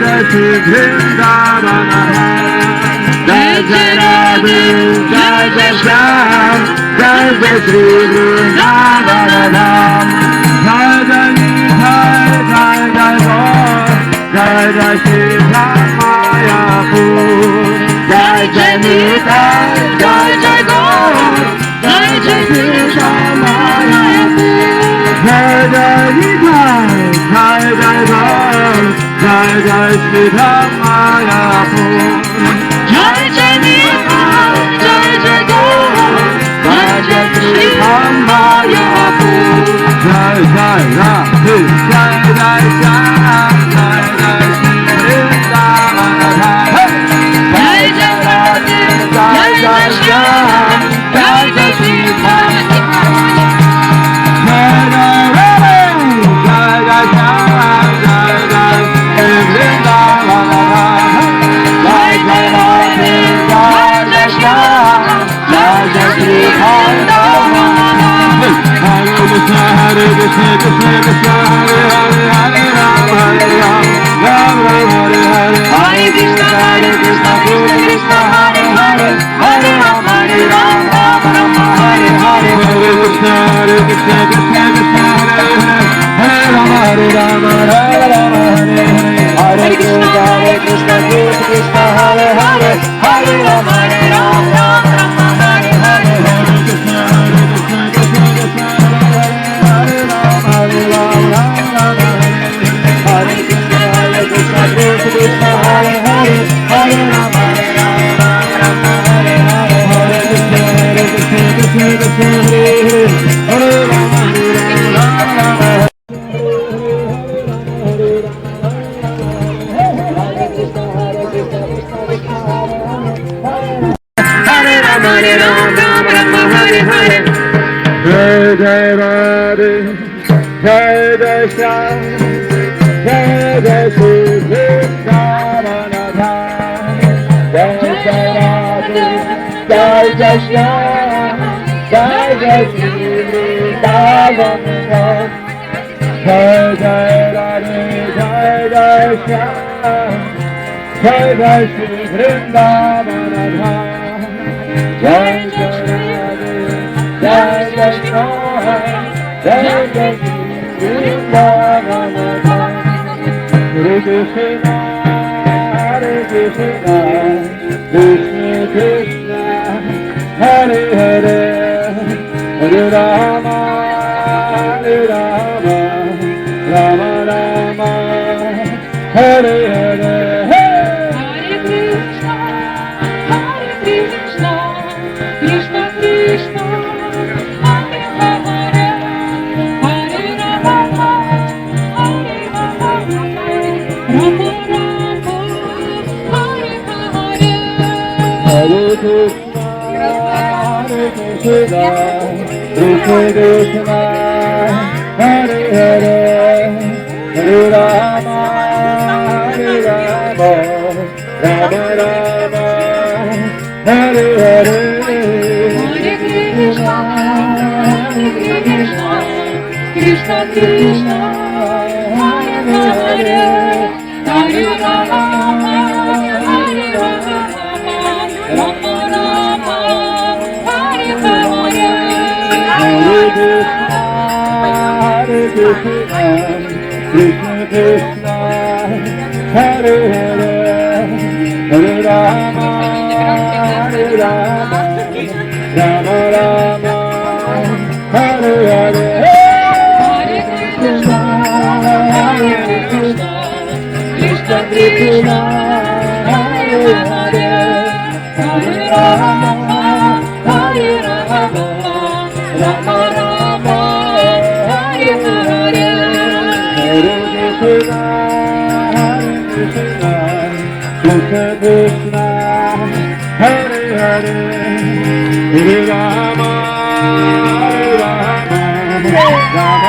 Jai Shri Vrindavana Jai Jai Radhe Jai Jai Shyam Jai Jai Shri Vrindavana Jai Jai Nithai Jai Jai Gaur Jai Jai Shri Mayapur Jai Jai Nithai Jai Jai Gaur Jai Jai Shri Mayapur Jai Jai Nithai Jai Jai Gaur Jai Jai Shri Mayapur Jai Jai Nithai Jai Jai Gaur Jai Jai Shri Mayapur Jai Jai Radhe Jai Jai Shyam Jai Jai Shri Vrindavana Jai Jai Radhe Jai Jai Shyam Jai Jai Shri Hare Krishna, Krishna Krishna, Hare Hare, Hare Rama, Hare Rama, Rama Rama, Hare Hare. Hare Krishna, Krishna Krishna, Hare Hare, Hare Rama, Hare Rama, Rama Rama, Hare Hare. Hare Krishna, Krishna Krishna, Hare Hare, Hare Rama, Hare Rama, Rama Rama, Hare Hare. Hare Krishna, Krishna Krishna, Hare Hare, Hare Rama, Hare Rama, Rama Rama, Hare Hare. Hare Krishna, Krishna Krishna, Hare Hare, Hare Rama, Rama Rama, Hare Hare. Hare Krishna, Krishna Hare Hare, Hare Rama, Hare Rama, Rama Hare Hare. Hare Krishna, Krishna Hare Hare, Hare Rama, Hare Rama, Rama Hare. Hare Rama, Rama Rama, Hare Hare. Jai Jai Radhe, Jai Jai Shyam, Jai Jai Shri Vrindavana Jai Jai Radhe, Jai Jai Shyam, Jai Jai Shri Vrindavana Jai Jai Radhe, Jai Jai Shyam, Jai Jai Shri Vrindavana Jai Jai Radhe, Jai Jai Shyam, Jai Jai Shri Vrindavana Hare Krishna, Hare Krishna, Krishna Krishna, Hare Hare, Hare Rama, Hare Rama, Rama Rama, Hare Hare. Hare Krishna, Krishna Krishna, Hare Hare, Hare Rama, Hare Rama, Rama Rama, Hare Hare. Hare Krishna, Krishna Krishna, Hare Hare, Hare Rama, Hare Rama, Rama Rama, Hare Hare. Hare Krishna, Krishna Krishna, Hare Hare, Hare Rama, Hare Rama, Rama Rama, Hare Hare. Hare Krishna, Krishna Krishna, Hare Hare, Hare Rama, Hare Rama, Rama Rama, Hare Hare. Hare Krishna, Krishna Krishna, Hare Hare, Hare Rama, Hare Rama, Rama Rama, Hare Hare. Hare Krishna, Krishna Krishna, Hare Hare, Hare Rama, Hare Rama, Rama